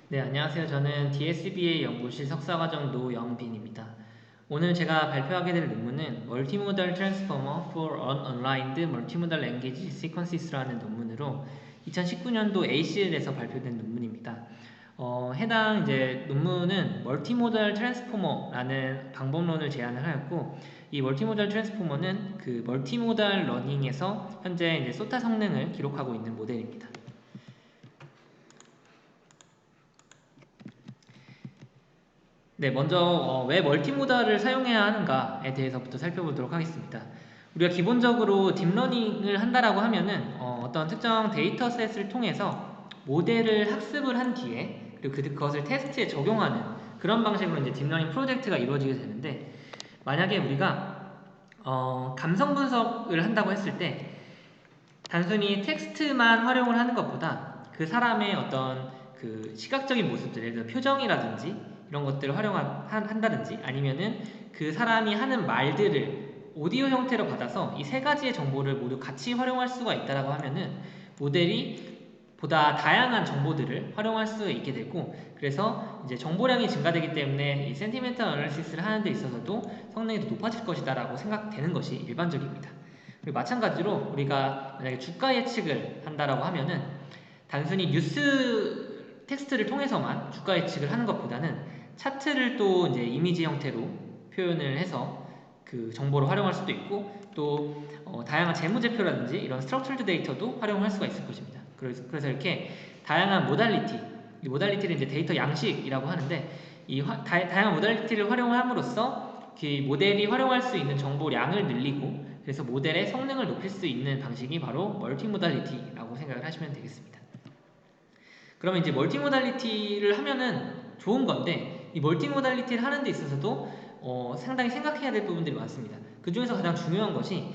네, 안녕하세요. 저는 DSBA 연구실 석사과정 노영빈입니다. 오늘 제가 발표하게 될 논문은 Multimodal Transformer for Unaligned Multimodal Language Sequences라는 논문으로 2019년도 ACL에서 발표된 논문입니다. 해당 이제 논문은 멀티모달 트랜스포머라는 방법론을 제안을 하였고, 이 멀티모달 트랜스포머는 그 멀티모달 러닝에서 현재 이제 소타 성능을 기록하고 있는 모델입니다. 네, 먼저 왜 멀티모달을 사용해야 하는가에 대해서부터 살펴보도록 하겠습니다. 우리가 기본적으로 딥러닝을 한다라고 하면은 떤 특정 데이터셋을 통해서 모델을 학습을 한 뒤에 그리고 그것을 테스트에 적용하는 그런 방식으로 이제 딥러닝 프로젝트가 이루어지게 되는데, 만약에 우리가 감성 분석을 한다고 했을 때 단순히 텍스트만 활용을 하는 것보다 그 사람의 어떤 그 시각적인 모습들, 예를 들어 표정이라든지 이런 것들을 활용한다든지 아니면은 그 사람이 하는 말들을 오디오 형태로 받아서 이 세 가지의 정보를 모두 같이 활용할 수가 있다라고 하면은 모델이 보다 다양한 정보들을 활용할 수 있게 되고, 그래서 이제 정보량이 증가되기 때문에 이 센티멘탈 어널리시스를 하는 데 있어서도 성능이 더 높아질 것이다라고 생각되는 것이 일반적입니다. 그리고 마찬가지로 우리가 만약에 주가 예측을 한다라고 하면은 단순히 뉴스 텍스트를 통해서만 주가 예측을 하는 것보다는 차트를 또 이제 이미지 형태로 표현을 해서 그 정보를 활용할 수도 있고, 또 다양한 재무제표라든지 이런 스트럭처드 데이터도 활용할 수가 있을 것입니다. 그래서 이렇게 다양한 모달리티, 이 모달리티를 이제 데이터 양식이라고 하는데, 이 다양한 모달리티를 활용함으로써 그 모델이 활용할 수 있는 정보량을 늘리고, 그래서 모델의 성능을 높일 수 있는 방식이 바로 멀티모달리티라고 생각을 하시면 되겠습니다. 그러면 이제 멀티모달리티를 하면은 좋은 건데, 이 멀티모달리티를 하는 데 있어서도 상당히 생각해야 될 부분들이 많습니다. 그 중에서 가장 중요한 것이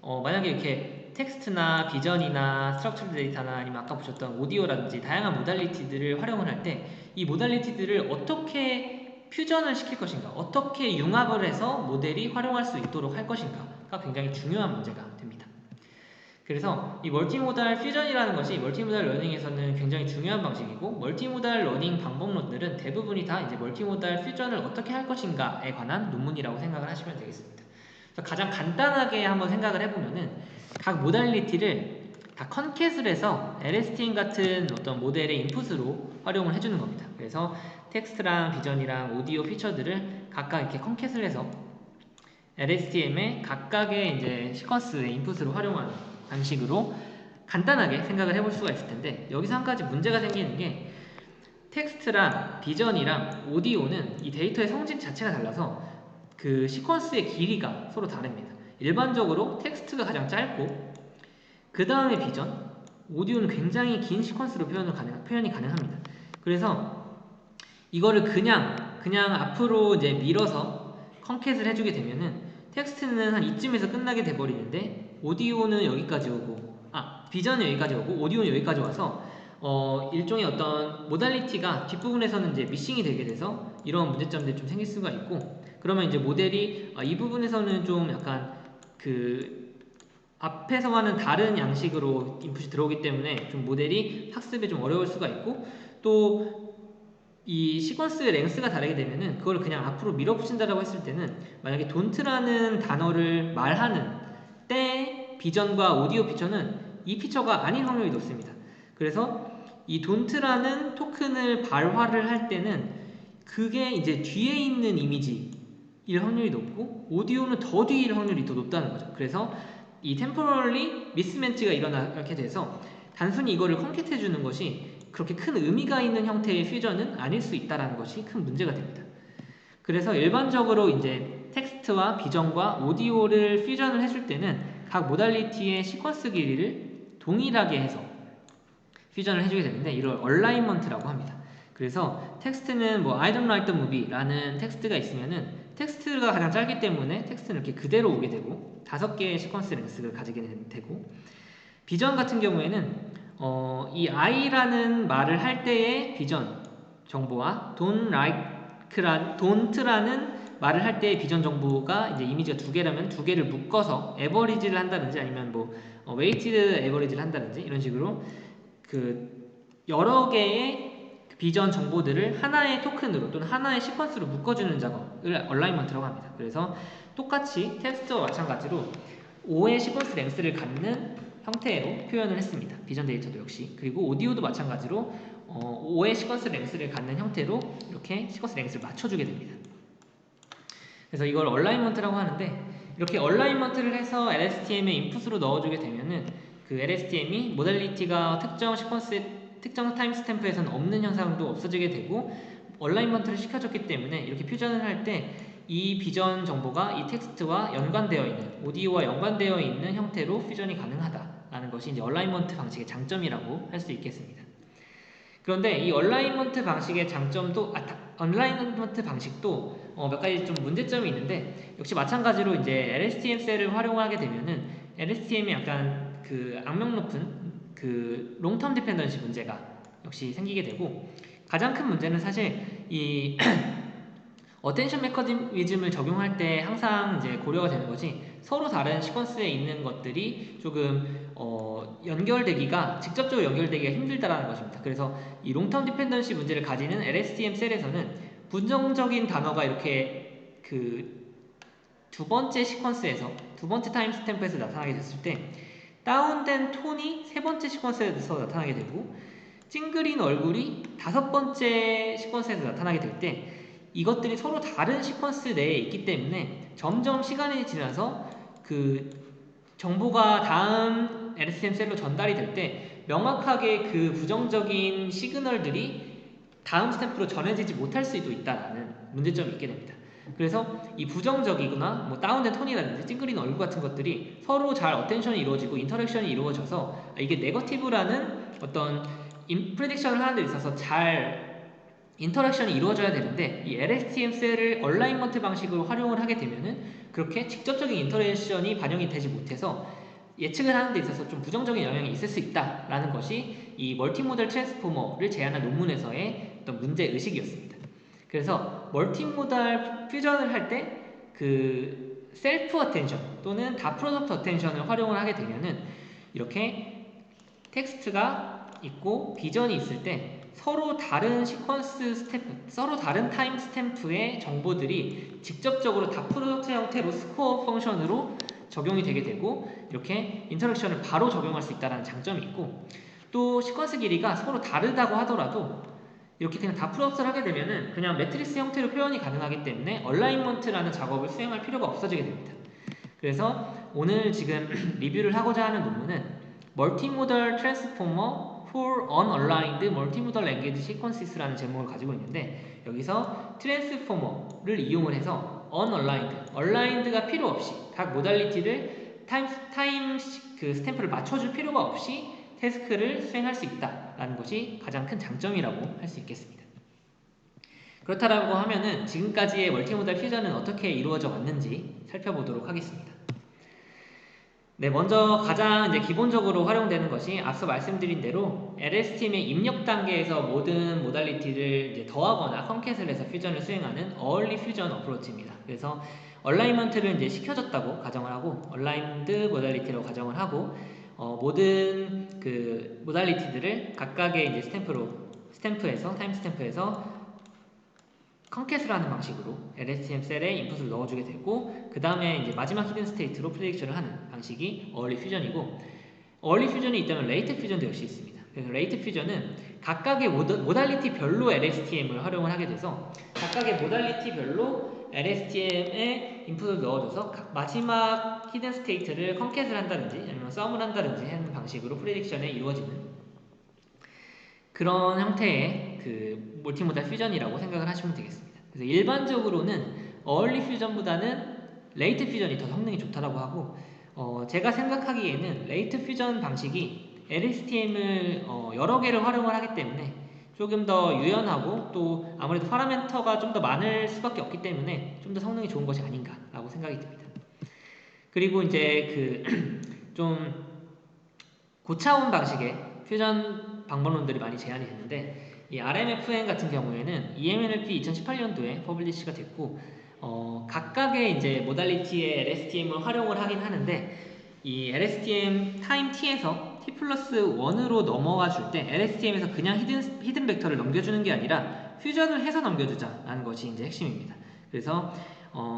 만약에 이렇게 텍스트나 비전이나 스트럭처드 데이터나 아니면 아까 보셨던 오디오라든지 다양한 모달리티들을 활용을 할 때 이 모달리티들을 어떻게 퓨전을 시킬 것인가, 어떻게 융합을 해서 모델이 활용할 수 있도록 할 것인가가 굉장히 중요한 문제가 됩니다. 그래서 이 멀티모달 퓨전이라는 것이 멀티모달 러닝에서는 굉장히 중요한 방식이고, 멀티모달 러닝 방법론들은 대부분이 다 이제 멀티모달 퓨전을 어떻게 할 것인가에 관한 논문이라고 생각을 하시면 되겠습니다. 그래서 가장 간단하게 한번 생각을 해보면은 각 모달리티를 다 컨캣을 해서 LSTM 같은 어떤 모델의 인풋으로 활용을 해주는 겁니다. 그래서 텍스트랑 비전이랑 오디오 피처들을 각각 이렇게 컨캣을 해서 LSTM의 각각의 이제 시퀀스의 인풋으로 활용하는 방식으로 간단하게 생각을 해볼 수가 있을 텐데, 여기서 한 가지 문제가 생기는 게 텍스트랑 비전이랑 오디오는 이 데이터의 성질 자체가 달라서 그 시퀀스의 길이가 서로 다릅니다. 일반적으로 텍스트가 가장 짧고 그 다음에 비전, 오디오는 굉장히 긴 시퀀스로 표현이 가능합니다. 그래서 이거를 그냥 앞으로 이제 밀어서 컨캣을 해주게 되면은 텍스트는 한 이쯤에서 끝나게 돼버리는데 오디오는 여기까지 오고, 비전은 여기까지 오고 오디오는 여기까지 와서 일종의 어떤 모달리티가 뒷부분에서는 이제 미싱이 되게 돼서 이런 문제점들이 좀 생길 수가 있고, 그러면 이제 모델이 이 부분에서는 좀 약간 그 앞에서와는 다른 양식으로 인풋이 들어오기 때문에 좀 모델이 학습에 좀 어려울 수가 있고, 또 이 시퀀스 랭스가 다르게 되면은 그걸 그냥 앞으로 밀어붙인다라고 했을 때는 만약에 don't라는 단어를 말하는 때 비전과 오디오 피처는 이 피처가 아닌 확률이 높습니다. 그래서 이 don't라는 토큰을 발화를 할 때는 그게 이제 뒤에 있는 이미지일 확률이 높고 오디오는 더 뒤일 확률이 더 높다는 거죠. 그래서 이 temporally mismatch가 일어나게 돼서 단순히 이거를 컨캣해 주는 것이 그렇게 큰 의미가 있는 형태의 퓨전은 아닐 수 있다는 것이 큰 문제가 됩니다. 그래서 일반적으로 이제 텍스트와 비전과 오디오를 퓨전을 해줄 때는 각 모달리티의 시퀀스 길이를 동일하게 해서 퓨전을 해주게 되는데 이걸 얼라인먼트라고 합니다. 그래서 텍스트는 뭐 I don't like the movie라는 텍스트가 있으면은 텍스트가 가장 짧기 때문에 텍스트는 이렇게 그대로 오게 되고 5개의 시퀀스 랭스를 가지게 되고, 비전 같은 경우에는 이 I라는 말을 할 때의 비전 정보와 don't라는 말을 할 때의 비전 정보가 이제 이미지가 2개라면 2개를 묶어서 에버리지를 한다든지 아니면 뭐 웨이티드 에버리지를 한다든지 이런 식으로 그 여러 개의 비전 정보들을 하나의 토큰으로 또는 하나의 시퀀스로 묶어주는 작업을 얼라이먼트라고 합니다. 그래서 똑같이 텍스트와 마찬가지로 5의 시퀀스 랭스를 갖는 형태로 표현을 했습니다. 비전 데이터도 역시. 그리고 오디오도 마찬가지로 5의 시퀀스 랭스를 갖는 형태로 이렇게 시퀀스 랭스를 맞춰주게 됩니다. 그래서 이걸 얼라이먼트라고 하는데, 이렇게 얼라이먼트를 해서 LSTM에 인풋으로 넣어주게 되면은 그 LSTM이 모달리티가 특정 시퀀스, 특정 타임 스탬프에서는 없는 현상도 없어지게 되고, 얼라이먼트를 시켜줬기 때문에 이렇게 퓨전을 할 때 이 비전 정보가 이 텍스트와 연관되어 있는, 오디오와 연관되어 있는 형태로 퓨전이 가능하다라는 것이 이제 얼라이먼트 방식의 장점이라고 할 수 있겠습니다. 그런데 이 얼라이먼트 방식의 장점도, 얼라이먼트 방식도 몇 가지 좀 문제점이 있는데, 역시 마찬가지로 이제 LSTM 셀을 활용하게 되면은 LSTM이 약간 그 악명 높은 그 롱텀 디펜던시 문제가 역시 생기게 되고, 가장 큰 문제는 사실 이 어텐션 메커니즘을 적용할 때 항상 이제 고려가 되는 것이, 서로 다른 시퀀스에 있는 것들이 조금 연결되기가, 직접적으로 연결되기가 힘들다라는 것입니다. 그래서 이 롱텀 디펜던시 문제를 가지는 LSTM 셀에서는 부정적인 단어가 이렇게 그 두 번째 시퀀스에서, 두 번째 타임 스탬프에서 나타나게 됐을 때 다운된 톤이 세 번째 시퀀스에서 나타나게 되고, 찡그린 얼굴이 다섯 번째 시퀀스에서 나타나게 될 때 이것들이 서로 다른 시퀀스 내에 있기 때문에 점점 시간이 지나서 그 정보가 다음 LSTM 셀로 전달이 될 때 명확하게 그 부정적인 시그널들이 다음 스탬프로 전해지지 못할 수도 있다는 문제점이 있게 됩니다. 그래서 이 부정적이거나 뭐 다운된 톤이라든지 찡그린 얼굴 같은 것들이 서로 잘 어텐션이 이루어지고 인터랙션이 이루어져서 이게 네거티브라는 어떤 프레딕션을 하는 데 있어서 잘 인터랙션이 이루어져야 되는데, 이 LSTM 셀을 얼라이먼트 방식으로 활용을 하게 되면은 그렇게 직접적인 인터랙션이 반영이 되지 못해서 예측을 하는 데 있어서 좀 부정적인 영향이 있을 수 있다라는 것이 이 멀티모달 트랜스포머를 제안한 논문에서의 어떤 문제 의식이었습니다. 그래서 멀티모달 퓨전을 할 때 그 셀프 어텐션 또는 다 프로덕트 어텐션을 활용을 하게 되면은 이렇게 텍스트가 있고 비전이 있을 때 서로 다른 시퀀스 스탬프, 서로 다른 타임 스탬프의 정보들이 직접적으로 다 프로덕트 형태로 스코어 펑션으로 적용이 되게 되고, 이렇게 인터랙션을 바로 적용할 수 있다는 장점이 있고, 또 시퀀스 길이가 서로 다르다고 하더라도 이렇게 그냥 다 프로덕트를 하게 되면은 그냥 매트리스 형태로 표현이 가능하기 때문에 얼라이먼트라는 작업을 수행할 필요가 없어지게 됩니다. 그래서 오늘 지금 리뷰를 하고자 하는 논문은 Multimodal Transformer for Unaligned Multimodal Language Sequences라는 제목을 가지고 있는데, 여기서 트랜스포머를 이용을 해서 unaligned, aligned가 필요 없이 각 모달리티를 타임 그 스탬프를 맞춰줄 필요가 없이 태스크를 수행할 수 있다라는 것이 가장 큰 장점이라고 할 수 있겠습니다. 그렇다라고 하면은 지금까지의 멀티모달 퓨전은 어떻게 이루어져 왔는지 살펴보도록 하겠습니다. 네, 먼저 가장 이제 기본적으로 활용되는 것이 앞서 말씀드린 대로 LSTM의 입력 단계에서 모든 모달리티를 이제 더하거나 컨캣을 해서 퓨전을 수행하는 어얼리 퓨전 어프로치입니다. 그래서 얼라이먼트를 이제 시켜줬다고 가정을 하고, 얼라인드 모달리티라고 가정을 하고, 모든 그 모달리티들을 각각의 이제 스탬프에서 타임 스탬프에서 컨캣을 하는 방식으로 LSTM 셀에 인풋을 넣어주게 되고, 그 다음에 이제 마지막 히든 스테이트로 프레딕션을 하는 방식이 어얼리 퓨전이고, 어얼리 퓨전이 있다면 레이트 퓨전도 역시 있습니다. 그래서 레이트 퓨전은 각각의 모달리티별로 LSTM을 활용을 하게 돼서 각각의 모달리티별로 LSTM에 인풋을 넣어줘서 마지막 히든 스테이트를 컨캣을 한다든지 아니면 썸을 한다든지 하는 방식으로 프레딕션이 이루어지는 그런 형태의 그 멀티모달 퓨전이라고 생각을 하시면 되겠습니다. 그래서 일반적으로는 어얼리 퓨전보다는 레이트 퓨전이 더 성능이 좋다라고 하고, 제가 생각하기에는 레이트 퓨전 방식이 LSTM을 여러 개를 활용을 하기 때문에 조금 더 유연하고, 또 아무래도 파라미터가 좀 더 많을 수밖에 없기 때문에 좀 더 성능이 좋은 것이 아닌가라고 생각이 듭니다. 그리고 이제 그 좀 고차원 방식의 퓨전 방법론들이 많이 제안이 됐는데, 이 RMFN 같은 경우에는 EMNLP 2018년도에 퍼블리시가 됐고, 각각의 이제 모달리티의 LSTM을 활용을 하긴 하는데, 이 LSTM 타임 T에서 t+1으로 넘어가 줄 때 LSTM에서 그냥 히든 벡터를 넘겨주는 게 아니라 퓨전을 해서 넘겨주자라는 것이 이제 핵심입니다. 그래서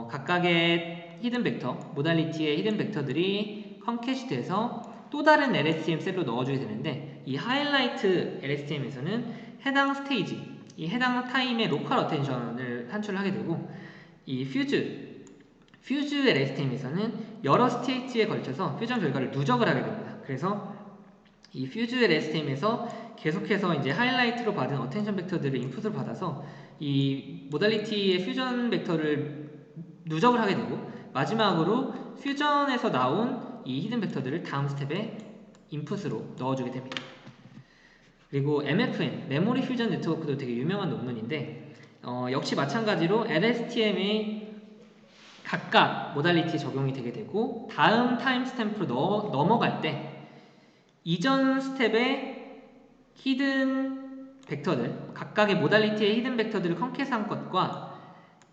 각각의 히든 벡터, 모달리티의 히든 벡터들이 컨캣이 돼서 또 다른 LSTM 셀로 넣어주게 되는데, 이 하이라이트 LSTM에서는 해당 스테이지, 이 해당 타임의 로컬 어텐션을 산출하게 되고, 이 퓨즈 LSTM에서는 여러 스테이지에 걸쳐서 퓨전 결과를 누적을 하게 됩니다. 그래서 이 퓨즈 LSTM에서 계속해서 이제 하이라이트로 받은 어텐션 벡터들을 인풋으로 받아서 이 모달리티의 퓨전 벡터를 누적을 하게 되고, 마지막으로 퓨전에서 나온 이 히든 벡터들을 다음 스텝에 인풋으로 넣어주게 됩니다. 그리고 MFN, 메모리 퓨전 네트워크도 되게 유명한 논문인데, 역시 마찬가지로 LSTM의 각각 모달리티 적용이 되게 되고, 다음 타임 스탬프로 넘어갈 때 이전 스텝의 히든 벡터들, 각각의 모달리티의 히든 벡터들을 컨캣한 것과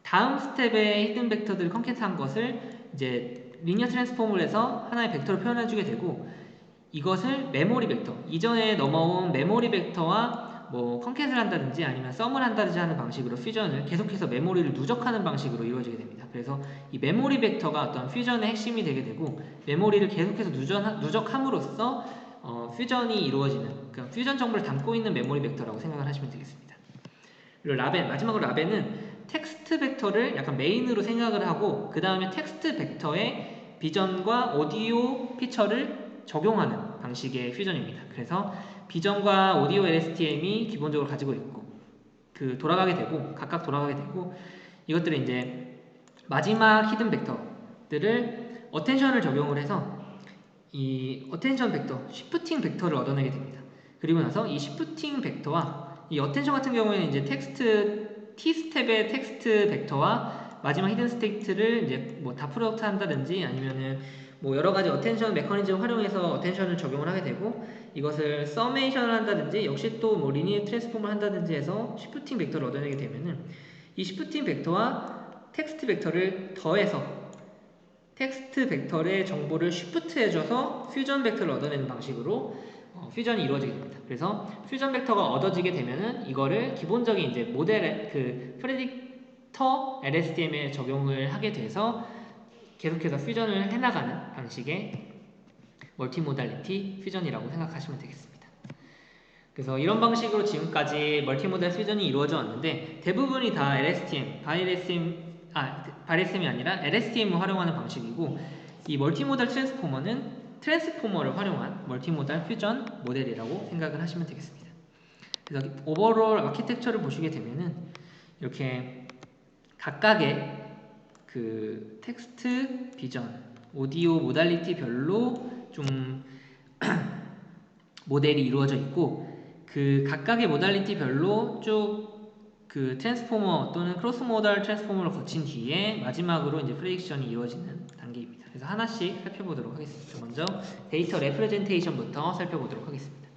다음 스텝의 히든 벡터들을 컨캣한 것을 이제 리니어 트랜스폼을 해서 하나의 벡터로 표현해주게 되고, 이것을 메모리 벡터, 이전에 넘어온 메모리 벡터와 뭐 컨캣을 한다든지 아니면 썸을 한다든지 하는 방식으로 퓨전을 계속해서 메모리를 누적하는 방식으로 이루어지게 됩니다. 그래서 이 메모리 벡터가 어떤 퓨전의 핵심이 되게 되고, 메모리를 계속해서 누적함으로써 퓨전이 이루어지는, 그러니까 퓨전 정보를 담고 있는 메모리 벡터라고 생각을 하시면 되겠습니다. 그리고 라벤, 마지막으로 라벤은 텍스트 벡터를 약간 메인으로 생각을 하고, 그 다음에 텍스트 벡터에 비전과 오디오 피처를 적용하는 방식의 퓨전입니다. 그래서 비전과 오디오 LSTM이 기본적으로 가지고 있고, 돌아가게 되고, 각각 돌아가게 되고, 이것들을 이제 마지막 히든 벡터들을 어텐션을 적용을 해서 이 어텐션 벡터, 시프팅 벡터를 얻어내게 됩니다. 그리고 나서 이 시프팅 벡터와 이 어텐션 같은 경우에는 이제 T 스텝의 텍스트 벡터와 마지막 히든 스테이트를 이제 뭐 다 프로덕트 한다든지 아니면은 뭐 여러 가지 어텐션 메커니즘 활용해서 어텐션을 적용을 하게 되고, 이것을 서메이션을 한다든지 역시 또 뭐 리니어 트랜스폼을 한다든지 해서 시프팅 벡터를 얻어내게 되면은, 이 시프팅 벡터와 텍스트 벡터를 더해서 텍스트 벡터의 정보를 쉬프트 해줘서 퓨전 벡터를 얻어내는 방식으로 퓨전이 이루어지게 됩니다. 그래서 퓨전 벡터가 얻어지게 되면은 이거를 기본적인 이제 모델 프레딕터 LSTM에 적용을 하게 돼서 계속해서 퓨전을 해나가는 방식의 멀티모달리티 퓨전이라고 생각하시면 되겠습니다. 그래서 이런 방식으로 지금까지 멀티모달 퓨전이 이루어져 왔는데, 대부분이 다 LSTM, 바이레스템이 아니라 LSTM을 활용하는 방식이고, 이 멀티모달 트랜스포머는 트랜스포머를 활용한 멀티모달 퓨전 모델이라고 생각을 하시면 되겠습니다. 그래서 오버롤 아키텍처를 보시게 되면은 이렇게 각각의 그 텍스트, 비전, 오디오 모달리티별로 좀 모델이 이루어져 있고, 그 각각의 모달리티별로 쭉 그 트랜스포머 또는 크로스 모달 트랜스포머를 거친 뒤에 마지막으로 이제 프레딕션이 이루어지는 단계입니다. 그래서 하나씩 살펴보도록 하겠습니다. 먼저 데이터 레프레젠테이션부터 살펴보도록 하겠습니다.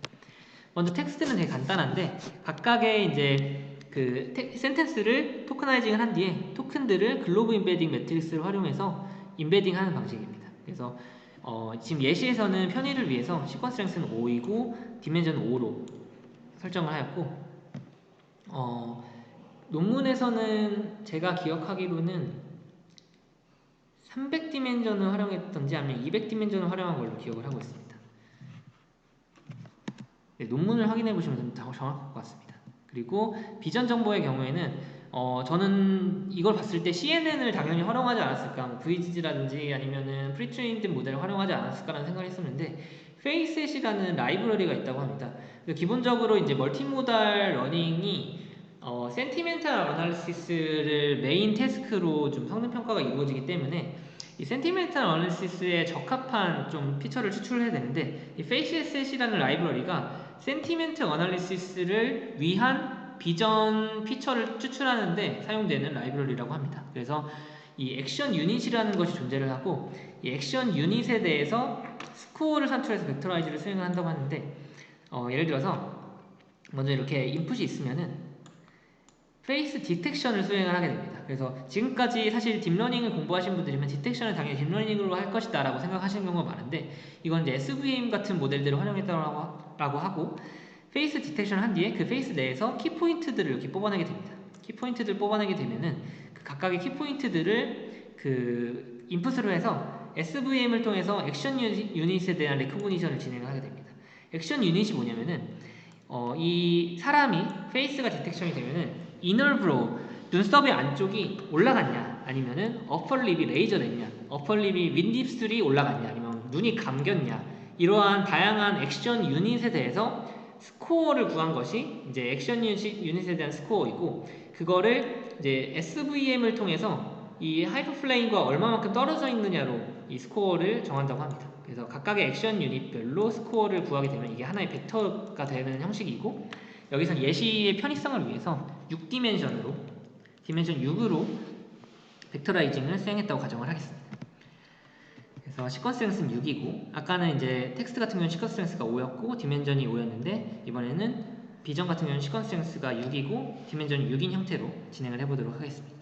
먼저 텍스트는 되게 간단한데, 각각의 이제 그 센텐스를 토크나이징을 한 뒤에 토큰들을 글로브 임베딩 매트릭스를 활용해서 임베딩하는 방식입니다. 그래서 지금 예시에서는 편의를 위해서 시퀀스 랭스는 5이고 디멘전은 5로 설정을 하였고, 논문에서는 제가 기억하기로는 300디멘전을 활용했던지 아니면 200디멘전을 활용한 걸로 기억을 하고 있습니다. 네, 논문을 확인해 보시면 더 정확할 것 같습니다. 그리고 비전 정보의 경우에는 저는 이걸 봤을 때 CNN을 당연히 활용하지 않았을까, 뭐 VGG라든지 아니면은 프리트레인드 모델을 활용하지 않았을까라는 생각을 했었는데, 페이셋이라는 라이브러리가 있다고 합니다. 기본적으로 이제 멀티모달 러닝이 센티멘탈 어널리시스를 메인 태스크로 좀 성능 평가가 이루어지기 때문에 이 센티멘탈 어널리시스에 적합한 좀 피처를 추출해야 되는데, 이 페이셋이라는 라이브러리가 센티멘트 어널리시스를 위한 비전 피처를 추출하는데 사용되는 라이브러리라고 합니다. 그래서 이 액션 유닛이라는 것이 존재를 하고, 이 액션 유닛에 대해서 스코어를 산출해서 벡터라이즈를 수행을 한다고 하는데, 예를 들어서 먼저 이렇게 인풋이 있으면은 페이스 디텍션을 수행을 하게 됩니다. 그래서 지금까지 사실 딥러닝을 공부하신 분들이면 디텍션을 당연히 딥러닝으로 할 것이다 라고 생각하시는 경우가 많은데, 이건 이제 SVM 같은 모델들을 활용했다고 하고, 페이스 디텍션을 한 뒤에 그 페이스 내에서 키포인트들을 이렇게 뽑아내게 됩니다. 키포인트들을 뽑아내게 되면은 그 각각의 키포인트들을 그 인풋으로 해서 SVM을 통해서 액션 유닛에 대한 레코그니션을 진행을 하게 됩니다. 액션 유닛이 뭐냐면은 이 사람이 페이스가 디텍션이 되면은 이너 브로우, 눈썹의 안쪽이 올라갔냐, 아니면은 어퍼립이 레이저 됐냐, 어퍼립이 윈딥술이 올라갔냐, 아니면 눈이 감겼냐, 이러한 다양한 액션 유닛에 대해서 스코어를 구한 것이 이제 액션 유닛에 대한 스코어이고, 그거를 이제 SVM을 통해서 이 하이퍼플레인과 얼마만큼 떨어져 있느냐로 이 스코어를 정한다고 합니다. 그래서 각각의 액션 유닛별로 스코어를 구하게 되면 이게 하나의 벡터가 되는 형식이고, 여기서 예시의 편의성을 위해서 6디멘션으로 디멘션 6으로 벡터라이징을 수행했다고 가정을 하겠습니다. 그래서 시퀀스 랭스는 6이고, 아까는 이제 텍스트 같은 경우는 시퀀스 랭스가 5였고 디멘전이 5였는데, 이번에는 비전 같은 경우는 시퀀스 랭스가 6이고 디멘전이 6인 형태로 진행을 해보도록 하겠습니다.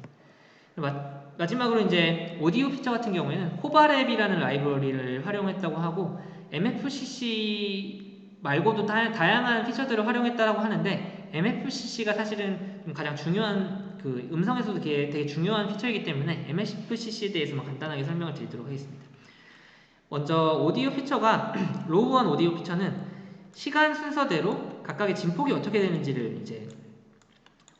마지막으로 이제 오디오 피처 같은 경우에는 코바랩이라는 라이브러리를 활용했다고 하고, MFCC 말고도 다양한 피처들을 활용했다고 하는데, MFCC가 사실은 좀 가장 중요한, 그 음성에서도 되게 중요한 피처이기 때문에 MFCC에 대해서만 간단하게 설명을 드리도록 하겠습니다. 먼저 오디오 피처가 로우원 오디오 피처는 시간 순서대로 각각의 진폭이 어떻게 되는지를 이제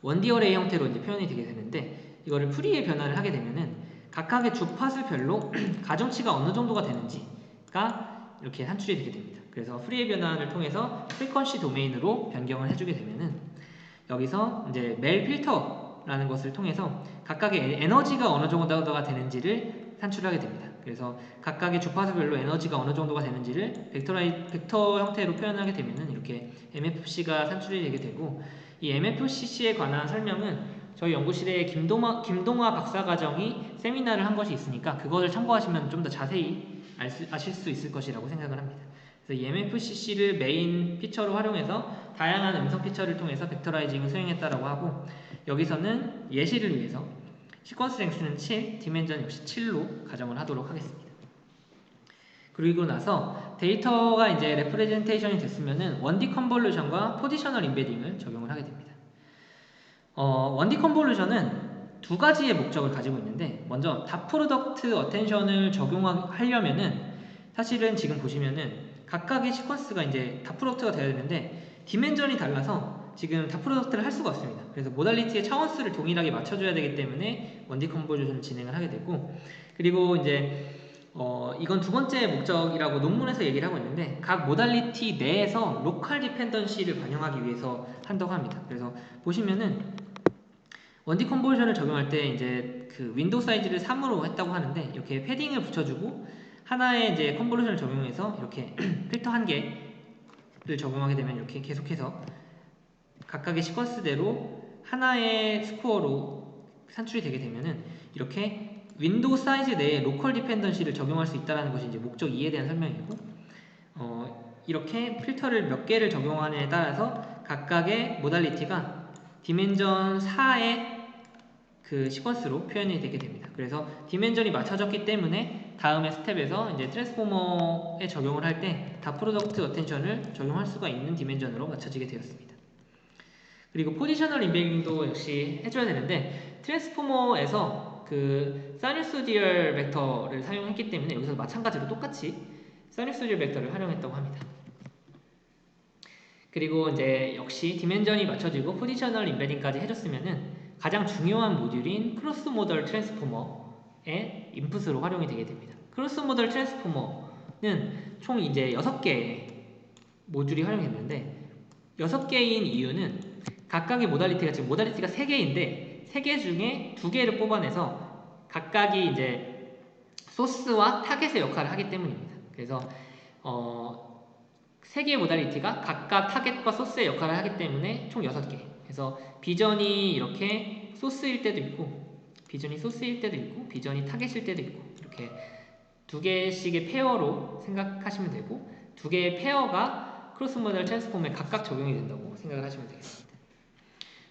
원디 어레이 형태로 이제 표현이 되게 되는데, 이거를 프리에 변환을 하게 되면은 각각의 주파수별로 가중치가 어느 정도가 되는지가 이렇게 산출이 되게 됩니다. 그래서 프리의 변환을 통해서 프리퀀시 도메인으로 변경을 해주게 되면은, 여기서 이제 멜 필터라는 것을 통해서 각각의 에너지가 어느 정도가 되는지를 산출하게 됩니다. 그래서 각각의 주파수별로 에너지가 어느 정도가 되는지를 벡터 형태로 표현하게 되면은 이렇게 MFC가 산출이 되게 되고, 이 MFCC에 관한 설명은 저희 연구실에 김동화 박사과정이 세미나를 한 것이 있으니까 그것을 참고하시면 좀 더 자세히 아실 수 있을 것이라고 생각을 합니다. 그래서 이 MFCC를 메인 피처로 활용해서 다양한 음성 피처를 통해서 벡터라이징을 수행했다라고 하고, 여기서는 예시를 위해서 시퀀스 랭스는 7, 디멘전 역시 7로 가정을 하도록 하겠습니다. 그리고 나서 데이터가 이제 레프레젠테이션이 됐으면은 원디 컨볼루션과 포지셔널 인베딩을 적용을 하게 됩니다. 원디 컨볼루션은 두 가지의 목적을 가지고 있는데, 먼저 다 프로덕트 어텐션을 적용하려면은 사실은 지금 보시면은 각각의 시퀀스가 이제 다 프로덕트가 되어야 되는데 디멘전이 달라서 지금 다 프로덕트를 할 수가 없습니다. 그래서 모달리티의 차원수를 동일하게 맞춰줘야 되기 때문에 원디 컨볼루션을 진행을 하게 되고, 그리고 이제 이건 두 번째 목적이라고 논문에서 얘기를 하고 있는데, 각 모달리티 내에서 로컬 디펜던시를 반영하기 위해서 한다고 합니다. 그래서 보시면은 원디 컨버전을 적용할 때 이제 그 윈도우 사이즈를 3으로 했다고 하는데, 이렇게 패딩을 붙여주고 하나의 이제 컨버전을 적용해서 이렇게 필터 한 개를 적용하게 되면 이렇게 계속해서 각각의 시퀀스대로 하나의 스코어로 산출이 되게 되면은 이렇게 윈도우 사이즈 내에 로컬 디펜던시를 적용할 수 있다는 것이 이제 목적 2에 대한 설명이고, 이렇게 필터를 몇 개를 적용하느냐에 따라서 각각의 모달리티가 디멘전 4의 그 시퀀스로 표현이 되게 됩니다. 그래서 디멘전이 맞춰졌기 때문에 다음의 스텝에서 이제 트랜스포머에 적용을 할 때 다 프로덕트 어텐션을 적용할 수가 있는 디멘전으로 맞춰지게 되었습니다. 그리고 포지셔널 인베딩도 역시 해줘야 되는데, 트랜스포머에서 그 사이누소디얼 벡터를 사용했기 때문에 여기서 마찬가지로 똑같이 사이누소디얼 벡터를 활용했다고 합니다. 그리고 이제 역시 디멘전이 맞춰지고 포지셔널 인베딩까지 해줬으면은 가장 중요한 모듈인 크로스 모델 트랜스포머의 인풋으로 활용이 되게 됩니다. 크로스 모델 트랜스포머는 총 이제 6개의 모듈이 활용됐는데, 6개인 이유는 각각의 모달리티가 지금 모달리티가 3개인데 3개 중에 2개를 뽑아내서 각각이 이제 소스와 타겟의 역할을 하기 때문입니다. 그래서 3개의 모달리티가 각각 타겟과 소스의 역할을 하기 때문에 총 6개. 그래서 비전이 이렇게 소스일 때도 있고, 비전이 소스일 때도 있고, 비전이 타겟일 때도 있고, 이렇게 2개씩의 페어로 생각하시면 되고, 2개의 페어가 크로스 모델 트랜스폼에 각각 적용이 된다고 생각을 하시면 되겠습니다.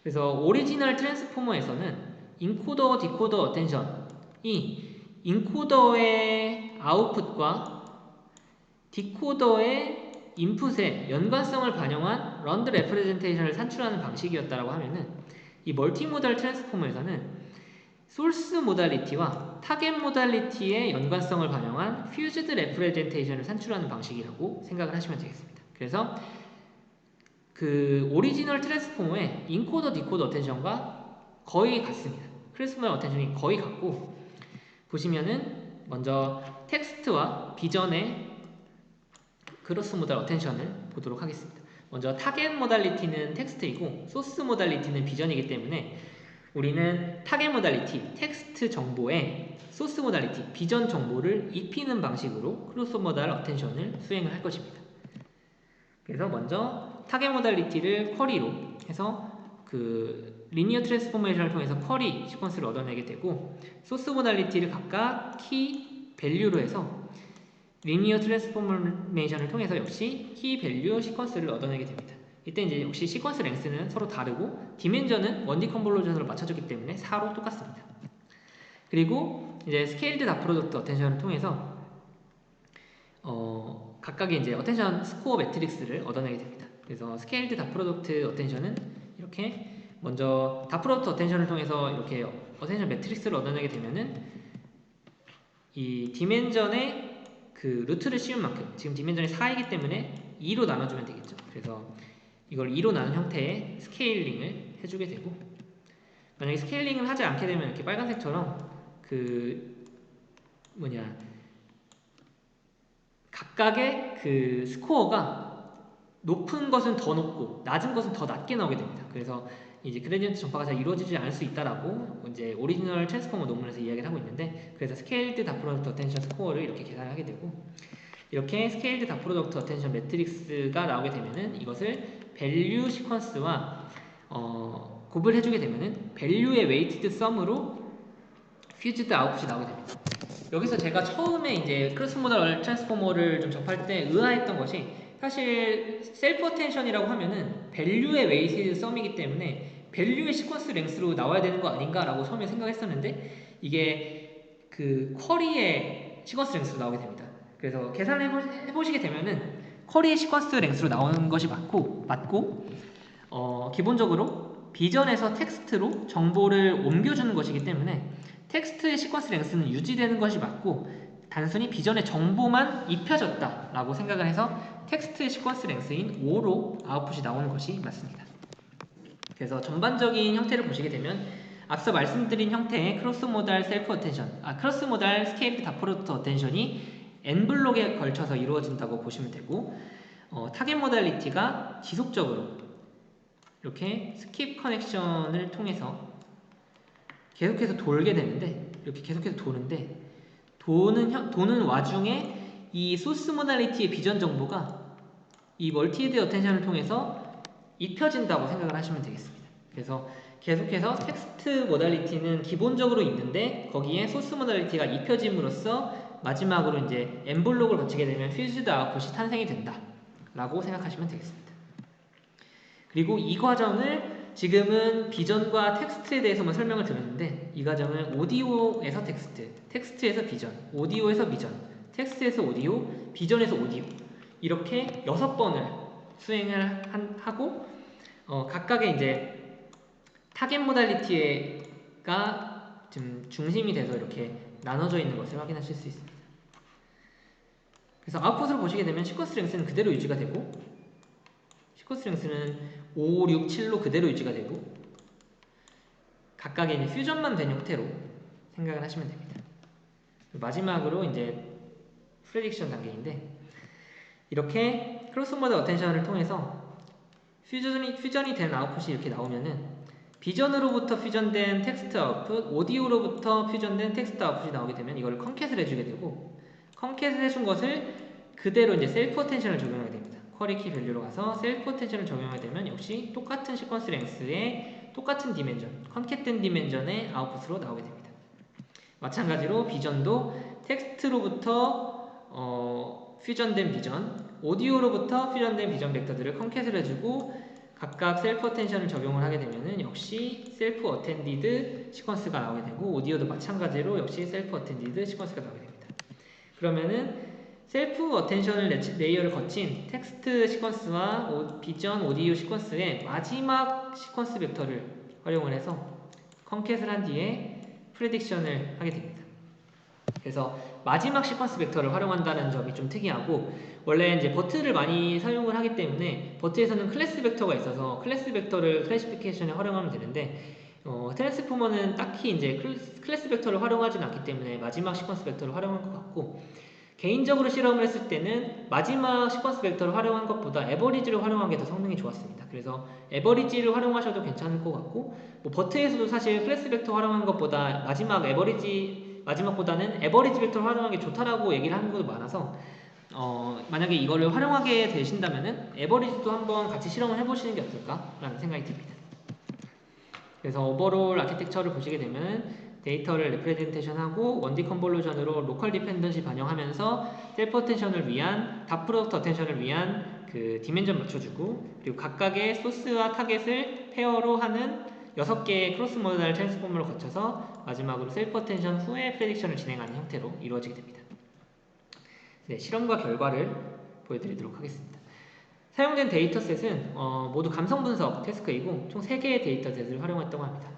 그래서 오리지널 트랜스포머에서는 인코더, 디코더 어텐션이 인코더의 아웃풋과 디코더의 인풋의 연관성을 반영한 런드 레프레젠테이션을 산출하는 방식이었다고 하면은 이 멀티모달 트랜스포머에서는 소스 모달리티와 타겟 모달리티의 연관성을 반영한 퓨즈드 레프레젠테이션을 산출하는 방식이라고 생각을 하시면 되겠습니다. 그래서 그 오리지널 트랜스포머의 인코더, 디코더 어텐션과 거의 같습니다. 크로스모달 어텐션이 거의 같고, 보시면은 먼저 텍스트와 비전의 크로스 모달 어텐션을 보도록 하겠습니다. 먼저 타겟 모달리티는 텍스트이고 소스 모달리티는 비전이기 때문에 우리는 타겟 모달리티, 텍스트 정보에 소스 모달리티, 비전 정보를 입히는 방식으로 크로스 모달 어텐션을 수행을 할 것입니다. 그래서 먼저 타겟 모달리티를 쿼리로 해서 그 리니어 트랜스포메이션을 통해서 쿼리 시퀀스를 얻어내게 되고, 소스 모달리티를 각각 키 밸류로 해서 리니어 트랜스포메이션을 통해서 역시 키 밸류 시퀀스를 얻어내게 됩니다. 이때 이제 역시 시퀀스 랭스는 서로 다르고 디멘전은 원디 컨볼루션으로 맞춰졌기 때문에 4로 똑같습니다. 그리고 이제 스케일드 다 프로덕트 어텐션을 통해서 각각의 이제 어텐션 스코어 매트릭스를 얻어내게 됩니다. 그래서 스케일드 다 프로덕트 어텐션은 이렇게 먼저 다 프로덕트 어텐션을 통해서 이렇게 어텐션 매트릭스를 얻어내게 되면은 이 디멘전의 그 루트를 씌운 만큼, 지금 디멘전이 4이기 때문에 2로 나눠주면 되겠죠. 그래서 이걸 2로 나눈 형태의 스케일링을 해주게 되고, 만약에 스케일링을 하지 않게 되면 이렇게 빨간색처럼 그 각각의 그 스코어가 높은 것은 더 높고 낮은 것은 더 낮게 나오게 됩니다. 그래서 이제 그레디언트 전파가 잘 이루어지지 않을 수 있다라고 이제 오리지널 트랜스포머 논문에서 이야기를 하고 있는데, 그래서 스케일드 다 프로덕트 어텐션 스코어를 이렇게 계산을 하게 되고, 이렇게 스케일드 다 프로덕트 어텐션 매트릭스가 나오게 되면은 이것을 밸류 시퀀스와 곱을 해주게 되면은 밸류의 웨이티드 썸으로 퓨즈드 아웃풋이 나오게 됩니다. 여기서 제가 처음에 이제 크로스 모달 트랜스포머를 좀 접할 때 의아했던 것이, 사실 셀프 어텐션이라고 하면은 밸류의 웨이티드 썸이기 때문에 밸류의 시퀀스 랭스로 나와야 되는 거 아닌가라고 처음에 생각했었는데, 이게 그 쿼리의 시퀀스 랭스로 나오게 됩니다. 그래서 계산을 해보시게 되면은 쿼리의 시퀀스 랭스로 나오는 것이 맞고 기본적으로 비전에서 텍스트로 정보를 옮겨주는 것이기 때문에 텍스트의 시퀀스 랭스는 유지되는 것이 맞고, 단순히 비전의 정보만 입혀졌다 라고 생각을 해서 텍스트의 시퀀스 랭스인 5로 아웃풋이 나오는 것이 맞습니다. 그래서 전반적인 형태를 보시게 되면 앞서 말씀드린 형태의 크로스 모달 셀프 어텐션, 크로스 모달 스케일드 다 프로덕트 어텐션이 N블록에 걸쳐서 이루어진다고 보시면 되고, 타겟 모달리티가 지속적으로 이렇게 스킵 커넥션을 통해서 계속해서 돌게 되는데, 이렇게 계속해서 도는데, 도는 와중에 이 소스 모달리티의 비전 정보가 이 멀티헤드 어텐션을 통해서 입혀진다고 생각을 하시면 되겠습니다. 그래서 계속해서 텍스트 모달리티는 기본적으로 있는데 거기에 소스 모달리티가 입혀짐으로써 마지막으로 이제 N블록을 거치게 되면 퓨즈드 아웃풋이 탄생이 된다 라고 생각하시면 되겠습니다. 그리고 이 과정을 지금은 비전과 텍스트에 대해서만 설명을 드렸는데, 이 과정을 오디오에서 텍스트, 텍스트에서 비전, 오디오에서 비전, 텍스트에서 오디오, 비전에서 오디오, 이렇게 6번을 수행을 하고 각각의 이제 타겟 모달리티가 좀 중심이 돼서 이렇게 나눠져 있는 것을 확인하실 수 있습니다. 그래서 아웃풋으로 보시게 되면 시퀀스 랭스는 그대로 유지가 되고, 시퀀스 랭스는 5, 6, 7로 그대로 유지가 되고, 각각의 이제 퓨전만 된 형태로 생각을 하시면 됩니다. 마지막으로 이제 프레딕션 단계인데, 이렇게 크로스 모달 어텐션을 통해서 퓨전이 된 아웃풋이 이렇게 나오면은 비전으로부터 퓨전된 텍스트 아웃풋, 오디오로부터 퓨전된 텍스트 아웃풋이 나오게 되면 이거를 컨캣을 해주게 되고, 컨캣을 해준 것을 그대로 이제 셀프 어텐션을 적용하게 됩니다. 쿼리 키 밸류로 가서 셀프 어텐션을 적용하게 되면 역시 똑같은 시퀀스 랭스의 똑같은 디멘전, 컨캣된 디멘전의 아웃풋으로 나오게 됩니다. 마찬가지로 비전도 텍스트로부터 퓨전된 비전, 오디오로부터 퓨전된 비전 벡터들을 컨캣을 해주고, 각각 셀프 어텐션을 적용을 하게 되면은 역시 셀프 어텐디드 시퀀스가 나오게 되고 오디오도 마찬가지로 역시 셀프 어텐디드 시퀀스가 나오게 됩니다. 그러면은 셀프 어텐션을 레이어를 거친 텍스트 시퀀스와 비전 오디오 시퀀스의 마지막 시퀀스 벡터를 활용을 해서 컨캣을 한 뒤에 프레딕션을 하게 됩니다. 그래서 마지막 시퀀스 벡터를 활용한다는 점이 좀 특이하고, 원래 이제 버트를 많이 사용을 하기 때문에 버트에서는 클래스 벡터가 있어서 클래스 벡터를 클래시피케이션에 활용하면 되는데, 트랜스포머는 딱히 이제 클래스 벡터를 활용하진 않기 때문에 마지막 시퀀스 벡터를 활용할 것 같고, 개인적으로 실험을 했을 때는 마지막 시퀀스 벡터를 활용한 것보다 에버리지를 활용한 게 더 성능이 좋았습니다. 그래서 에버리지를 활용하셔도 괜찮을 것 같고, 뭐 버트에서도 사실 클래스 벡터 활용한 것보다 마지막보다는 에버리지 벡터를 활용하는 게 좋다라고 얘기를 하는 것도 많아서, 만약에 이거를 활용하게 되신다면은 에버리지도 한번 같이 실험을 해보시는 게 어떨까라는 생각이 듭니다. 그래서 오버롤 아키텍처를 보시게 되면 데이터를 레프레젠테이션하고 원디 컨볼루션으로 로컬 디펜던시 반영하면서 셀프 어텐션을 위한 탑 프로덕트 어텐션을 위한 그 디멘전 맞춰주고, 그리고 각각의 소스와 타겟을 페어로 하는 6개의 크로스 모달 트랜스포머를 거쳐서 마지막으로 셀프 어텐션 후에 프레딕션을 진행하는 형태로 이루어지게 됩니다. 네, 실험과 결과를 보여드리도록 하겠습니다. 사용된 데이터셋은 모두 감성 분석 태스크이고 총 3개의 데이터셋을 활용했다고 합니다.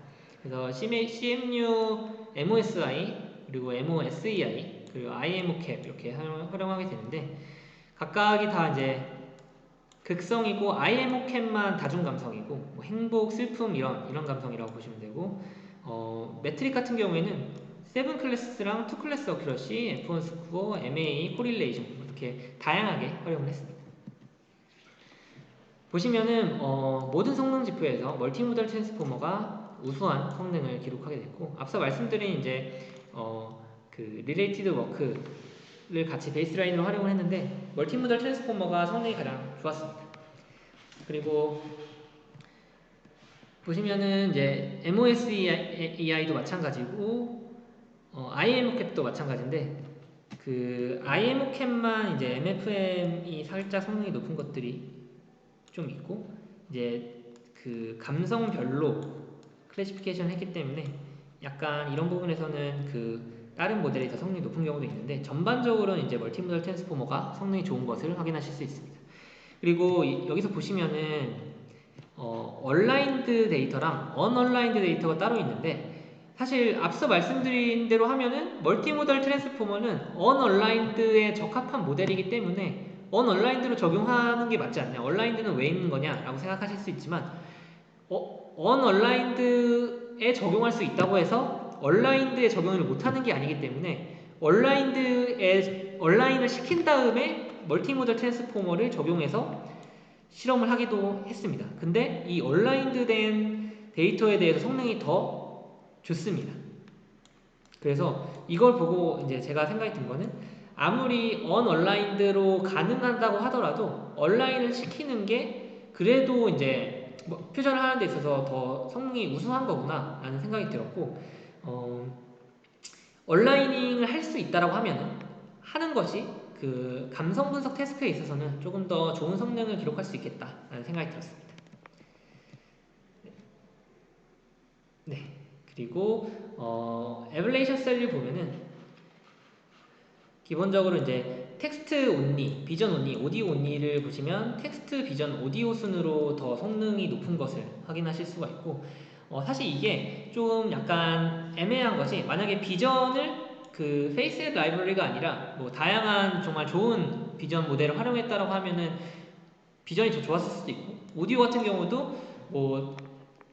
그래서 CMU, MOSI, 그리고 MOSEI, 그리고 IMOCAP 이렇게 활용하게 되는데, 각각이 다 이제 극성이고 IMOCAP만 다중 감성이고, 뭐 행복, 슬픔 이런 감성이라고 보시면 되고, 매트릭 같은 경우에는 7 클래스랑 2 클래스 어큐러시, F1 스코어, MA, 코릴레이션 이렇게 다양하게 활용을 했습니다. 보시면은 모든 성능 지표에서 멀티모달 트랜스포머가 우수한 성능을 기록하게 됐고, 앞서 말씀드린 이제 그 릴레이티드 워크를 같이 베이스라인으로 활용을 했는데 멀티모달 트랜스포머가 성능이 가장 좋았습니다. 그리고 보시면은 이제 MOSEI도 마찬가지고 IMOCAP도 마찬가지인데, 그 IMOCAP만 이제 MFM이 살짝 성능이 높은 것들이 좀 있고, 이제 그 감성별로 클래시피케이션 했기 때문에 약간 이런 부분에서는 그 다른 모델이 더 성능이 높은 경우도 있는데, 전반적으로는 이제 멀티모달 트랜스포머가 성능이 좋은 것을 확인하실 수 있습니다. 그리고 여기서 보시면은 얼라인드 데이터랑 언얼라인드 데이터가 따로 있는데, 사실 앞서 말씀드린 대로 하면은 멀티모달 트랜스포머는 언얼라인드에 적합한 모델이기 때문에 언얼라인드로 적용하는 게 맞지 않냐, 얼라인드는 왜 있는 거냐 라고 생각하실 수 있지만, 언얼라인드에 적용할 수 있다고 해서 얼라인드에 적용을 못하는 게 아니기 때문에 얼라인을 시킨 다음에 멀티모달 트랜스포머를 적용해서 실험을 하기도 했습니다. 근데 이 얼라인드 된 데이터에 대해서 성능이 더 좋습니다. 그래서 이걸 보고 이제 제가 생각이 든 거는, 아무리 언얼라인드로 가능하다고 하더라도 얼라인을 시키는 게 그래도 이제 뭐 퓨전을 하는 데 있어서 더 성능이 우수한 거구나 라는 생각이 들었고, 얼라이닝을 할 수 있다라고 하면은 하는 것이 그 감성 분석 태스크에 있어서는 조금 더 좋은 성능을 기록할 수 있겠다라는 생각이 들었습니다. 네, 그리고 에블레이션 셀을 보면은 기본적으로 이제 텍스트 온리, 비전 온리, 오디오 온리를 보시면 텍스트, 비전, 오디오 순으로 더 성능이 높은 것을 확인하실 수가 있고, 사실 이게 좀 약간 애매한 것이, 만약에 비전을 그 페이스앱 라이브러리가 아니라 뭐 다양한 정말 좋은 비전 모델을 활용했다라고 하면은 비전이 더 좋았을 수도 있고, 오디오 같은 경우도 뭐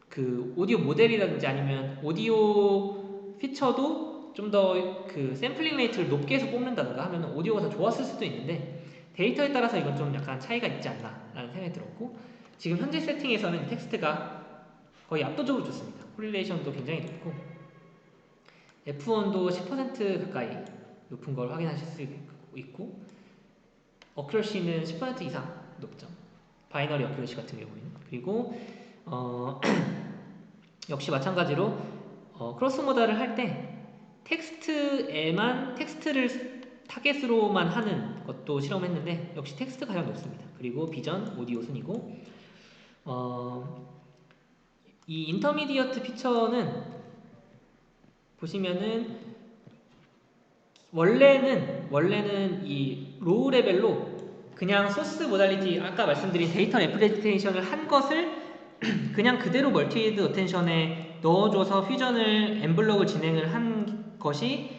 그 오디오 모델이라든지 아니면 오디오 피처도 좀 더 그 샘플링 레이트를 높게 해서 뽑는다든가 하면 오디오가 더 좋았을 수도 있는데, 데이터에 따라서 이건 좀 약간 차이가 있지 않나 라는 생각이 들었고, 지금 현재 세팅에서는 텍스트가 거의 압도적으로 좋습니다. 코릴레이션도 굉장히 높고 F1도 10% 가까이 높은 걸 확인하실 수 있고, 어큐러시는 10% 이상 높죠. 바이너리 어큐러시 같은 경우에는. 그리고 역시 마찬가지로 크로스 모달을 할 때 텍스트를 타겟으로만 하는 것도 실험했는데 역시 텍스트 가장 높습니다. 그리고 비전, 오디오 순이고, 이 인터미디어트 피처는 보시면은 원래는 이 로우 레벨로 그냥 소스 모달리티 아까 말씀드린 데이터 레프레젠테이션을 한 것을 그냥 그대로 멀티헤드 어텐션에 넣어줘서 퓨전을 엠블럭을 진행을 한 것이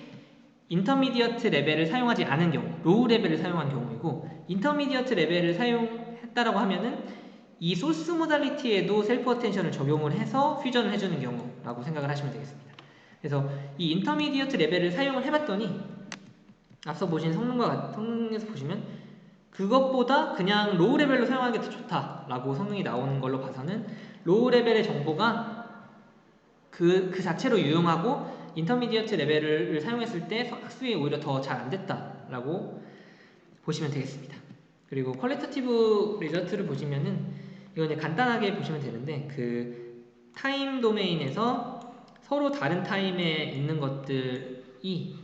인터미디어트 레벨을 사용하지 않은 경우, 로우 레벨을 사용한 경우이고, 인터미디어트 레벨을 사용했다라고 하면은 이 소스 모달리티에도 셀프 어텐션을 적용을 해서 퓨전을 해주는 경우라고 생각을 하시면 되겠습니다. 그래서 이 인터미디어트 레벨을 사용을 해봤더니 앞서 보신 성능에서 보시면 그것보다 그냥 로우 레벨로 사용하는 게 더 좋다라고 성능이 나오는 걸로 봐서는 로우 레벨의 정보가 그 자체로 유용하고 인터미디어트 레벨을 사용했을 때 학습이 오히려 더 잘 안 됐다라고 보시면 되겠습니다. 그리고 퀄리터티브 리저트를 보시면은 이건 이제 간단하게 보시면 되는데 그 타임 도메인에서 서로 다른 타임에 있는 것들이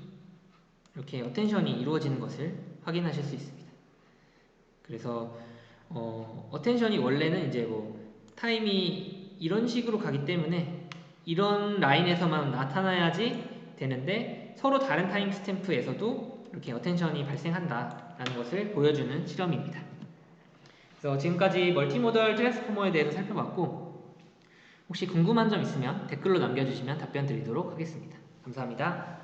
이렇게 어텐션이 이루어지는 것을 확인하실 수 있습니다. 그래서 어텐션이 원래는 이제 뭐 타임이 이런 식으로 가기 때문에 이런 라인에서만 나타나야지 되는데 서로 다른 타임 스탬프에서도 이렇게 어텐션이 발생한다라는 것을 보여주는 실험입니다. 그래서 지금까지 멀티모달 트랜스포머에 대해서 살펴봤고 혹시 궁금한 점 있으면 댓글로 남겨주시면 답변 드리도록 하겠습니다. 감사합니다.